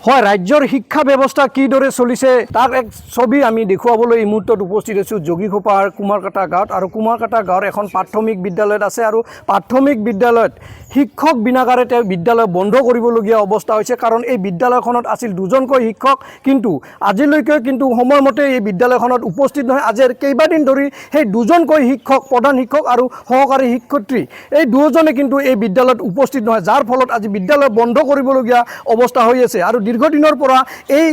হয় ৰাজ্যৰ শিক্ষা ব্যৱস্থা কিদৰে চলিছে তাক এক ছবি আমি দেখুৱাবলৈ এই মুহূৰ্তত উপস্থিত আছোঁ যোগীঘোপাৰ কুমাৰকাটা গাঁৱত আৰু কুমাৰকাটা গাঁৱৰ এখন প্ৰাথমিক বিদ্যালয়ত আছে আৰু প্ৰাথমিক বিদ্যালয়ত শিক্ষক বিনাকাৰে তেওঁ বিদ্যালয় বন্ধ কৰিবলগীয়া অৱস্থা হৈছে কাৰণ এই বিদ্যালয়খনত আছিল দুজনকৈ শিক্ষক কিন্তু আজিলৈকে কিন্তু সময়মতে এই বিদ্যালয়খনত উপস্থিত নহয় আজিৰ কেইবাদিন ধৰি সেই দুজনকৈ শিক্ষক প্ৰধান শিক্ষক আৰু সহকাৰী শিক্ষয়িত্ৰী এই দুজনে কিন্তু এই বিদ্যালয়ত উপস্থিত নহয় যাৰ ফলত আজি বিদ্যালয় বন্ধ কৰিবলগীয়া অৱস্থা হৈ আছে আৰু দীৰ্ঘদিনৰ পৰা এই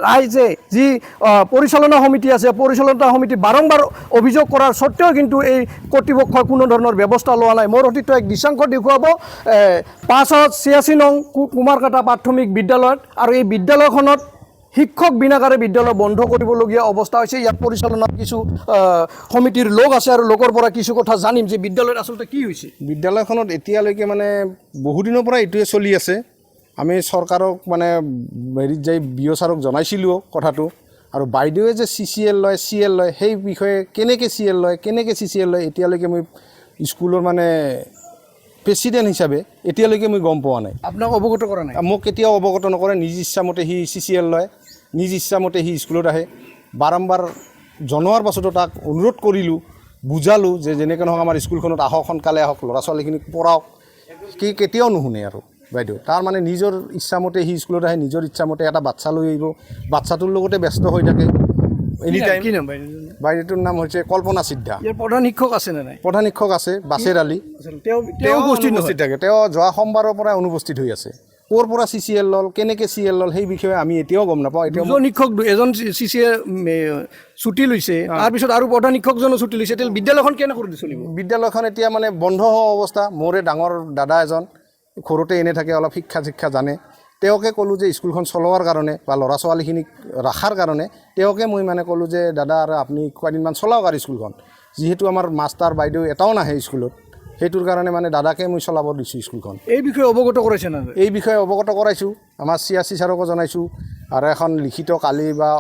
ৰাইজে যি পৰিচালনা সমিতি আছে পৰিচালনা সমিতি বাৰম্বাৰ অভিযোগ কৰাৰ স্বত্তেও কিন্তু এই কৰ্তৃপক্ষই কোনো ধৰণৰ ব্যৱস্থা লোৱা নাই মোৰ অতীত এক দৃশ্যাংশ দেখুৱাব 586 নং কুমাৰকাটা প্ৰাথমিক বিদ্যালয়ত আৰু এই বিদ্যালয়খনত শিক্ষক বিনাকাৰে বিদ্যালয় বন্ধ কৰিবলগীয়া অৱস্থা হৈছে ইয়াত পৰিচালনাত কিছু সমিতিৰ লোক আছে আৰু লোকৰ পৰা কিছু কথা জানিম যে বিদ্যালয়ত আচলতে কি হৈছে বিদ্যালয়খনত এতিয়ালৈকে মানে বহুদিনৰ পৰা এইটোৱে চলি আছে আমি চৰকাৰক মানে হেৰিত যাই বিঅ' ছাৰক জনাইছিলোঁ কথাটো আৰু বাইদেৱে যে CCL লয় CL লয় সেই বিষয়ে কেনেকৈ CL লয় কেনেকৈ CCL লয় এতিয়ালৈকে মই স্কুলৰ মানে প্ৰেচিডেণ্ট হিচাপে এতিয়ালৈকে মই গম পোৱা নাই আপোনাক অৱগত কৰা নাই মোক কেতিয়াও অৱগত নকৰে নিজ ইচ্ছামতে সি CCL লয় নিজ ইচ্ছামতে সি স্কুলত আহে বাৰম্বাৰ জনোৱাৰ পাছতো তাক অনুৰোধ কৰিলোঁ বুজালোঁ যে যেনেকৈ নহওক আমাৰ স্কুলখনত আহক সোনকালে আহক ল'ৰা ছোৱালীখিনিক পঢ়াওক সি কেতিয়াও নুশুনে আৰু বাইদেউ তাৰ মানে নিজৰ ইচ্ছামতে সি স্কুলত আহে নিজৰ ইচ্ছামতে এটা বাচ্চা লৈ আহিব বাচ্চাটোৰ লগতে ব্যস্ত হৈ থাকে এনি টাইম কি নাম বাইদেউটোৰ নাম হৈছে কল্পনা সিদ্ধা ইয়াৰ প্ৰধান শিক্ষক আছে নে নাই প্ৰধান শিক্ষক আছে বাছেৰ আলী তেওঁ উপস্থিত থাকে তেওঁ যোৱা সোমবাৰৰ পৰা অনুপস্থিত হৈ আছে ক'ৰ পৰা CCL ল'ল কেনেকৈ CL ল'ল সেই বিষয়ে আমি এতিয়াও গম নাপাওঁ এতিয়া দুজন শিক্ষক এজন CCA ছুটি লৈছে তাৰপিছত আৰু প্ৰধান শিক্ষকজনো ছুটি লৈছে তেতিয়া বিদ্যালয়খন কেনেকৈ চলিব বিদ্যালয়খন এতিয়া মানে বন্ধ হোৱা অৱস্থা মোৰে ডাঙৰ দাদা এজন ঘৰতে এনে থাকে অলপ শিক্ষা জানে তেওঁকে ক'লোঁ যে স্কুলখন চলোৱাৰ কাৰণে বা ল'ৰা ছোৱালীখিনিক ৰখাৰ কাৰণে তেওঁকে মই মানে ক'লোঁ যে দাদা আৰু আপুনি কেইদিনমান চলাওক আৰু স্কুলখন যিহেতু আমাৰ মাষ্টাৰ বাইদেউ এটাও নাহে স্কুলত সেইটোৰ কাৰণে মানে দাদাকে মই চলাব দিছোঁ স্কুলখন এই বিষয়ে অৱগত কৰাইছে না এই বিষয়ে অৱগত কৰাইছোঁ আমাৰ CRC ছাৰকো জনাইছোঁ আৰু এখন লিখিত কালি বা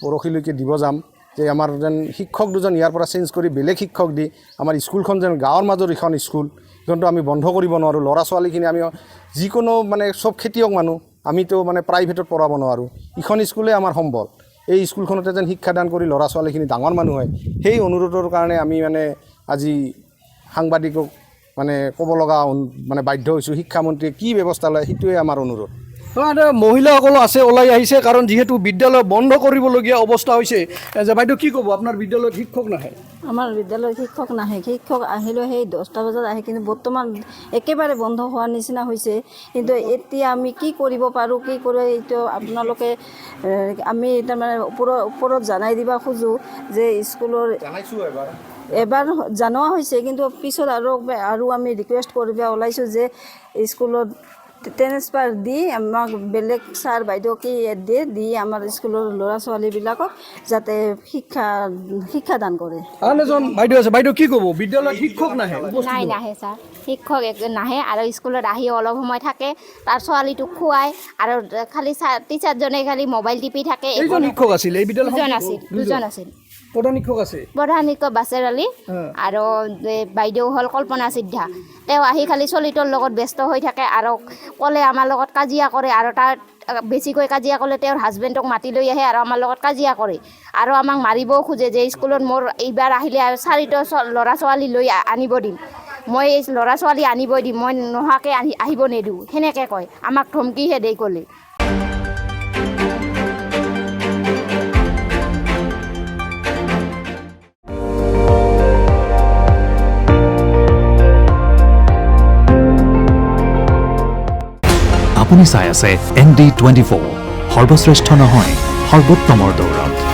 পৰহিলৈকে দিব যাম যে আমাৰ যেন শিক্ষক দুজন ইয়াৰ পৰা চেঞ্জ কৰি বেলেগ শিক্ষক দি আমাৰ স্কুলখন যেন গাঁৱৰ মাজৰ এখন স্কুল যোনটো আমি বন্ধ কৰিব নোৱাৰোঁ ল'ৰা ছোৱালীখিনি আমি যিকোনো মানে চব খেতিয়ক মানুহ আমিতো মানে প্ৰাইভেটত পঢ়াব নোৱাৰোঁ ইখন স্কুলেই আমাৰ সম্বল এই স্কুলখনতে যেন শিক্ষাদান কৰি ল'ৰা ছোৱালীখিনি ডাঙৰ মানুহ হয় সেই অনুৰোধৰ কাৰণে আমি মানে আজি সাংবাদিকক মানে ক'ব লগা মানে বাধ্য হৈছোঁ শিক্ষামন্ত্ৰীয়ে কি ব্যৱস্থা লয় সেইটোৱে আমাৰ অনুৰোধ মহিলাসকলো আছে ওলাই আহিছে কাৰণ যিহেতু বিদ্যালয় বন্ধ কৰিবলগীয়া অৱস্থা হৈছে যে বাইদেউ কি ক'ব আপোনাৰ বিদ্যালয়ত শিক্ষক নাহে আমাৰ বিদ্যালয়ত শিক্ষক নাহে শিক্ষক আহিলেও সেই 10টা বজাত আহে কিন্তু বৰ্তমান একেবাৰে বন্ধ হোৱাৰ নিচিনা হৈছে কিন্তু এতিয়া আমি কি কৰিব পাৰোঁ কি কৰোঁ এইটো আপোনালোকে আমি তাৰমানে ওপৰত জনাই দিব খোজোঁ যে স্কুলৰ এবাৰ জনোৱা হৈছে কিন্তু পিছত আৰু আমি ৰিকুৱেষ্ট কৰিব ওলাইছোঁ যে স্কুলত ট্ৰেন্সফাৰ দি আমাক বেলেগ ছাৰ বাইদেউ কি দি আমাৰ স্কুলৰ ল'ৰা ছোৱালীবিলাকক যাতে শিক্ষাদান কৰে আন এজন বাইদেউ আছে বাইদেউ কি ক'ব বিদ্যালয়ত শিক্ষক নাহে নাহে ছাৰ শিক্ষক নাহে আৰু স্কুলত আহি অলপ সময় থাকে তাৰ ছোৱালীটোক খুৱায় আৰু খালি টিচাৰজনে খালি মোবাইল টিপি থাকে এইজন শিক্ষক আছিল এই বিদ্যালয়ত দুজন আছিল প্ৰধান শিক্ষক আছে প্ৰধান শিক্ষক বাছেৰ আলী আৰু বাইদেউ হ'ল কল্পনা সিদ্ধা তেওঁ আহি খালি চলিটোৰ লগত ব্যস্ত হৈ থাকে আৰু ক'লে আমাৰ লগত কাজিয়া কৰে আৰু তাৰ বেছিকৈ কাজিয়া ক'লে তেওঁৰ হাজবেণ্ডক মাতি লৈ আহে আৰু আমাৰ লগত কাজিয়া কৰে আৰু আমাক মাৰিবও খোজে যে স্কুলত মোৰ এইবাৰ আহিলে 4টা ল'ৰা ছোৱালী লৈ আনিব দিম মই এই ল'ৰা ছোৱালী আনিবই দিম মই নোহোৱাকৈ আহিব নিদিওঁ সেনেকৈ কয় আমাক ধমকিহে দেই ক'লে আপুনি চাই আছে ND24 সৰ্বশ্ৰেষ্ঠ নহয় সৰ্বোত্তমৰ দৌৰত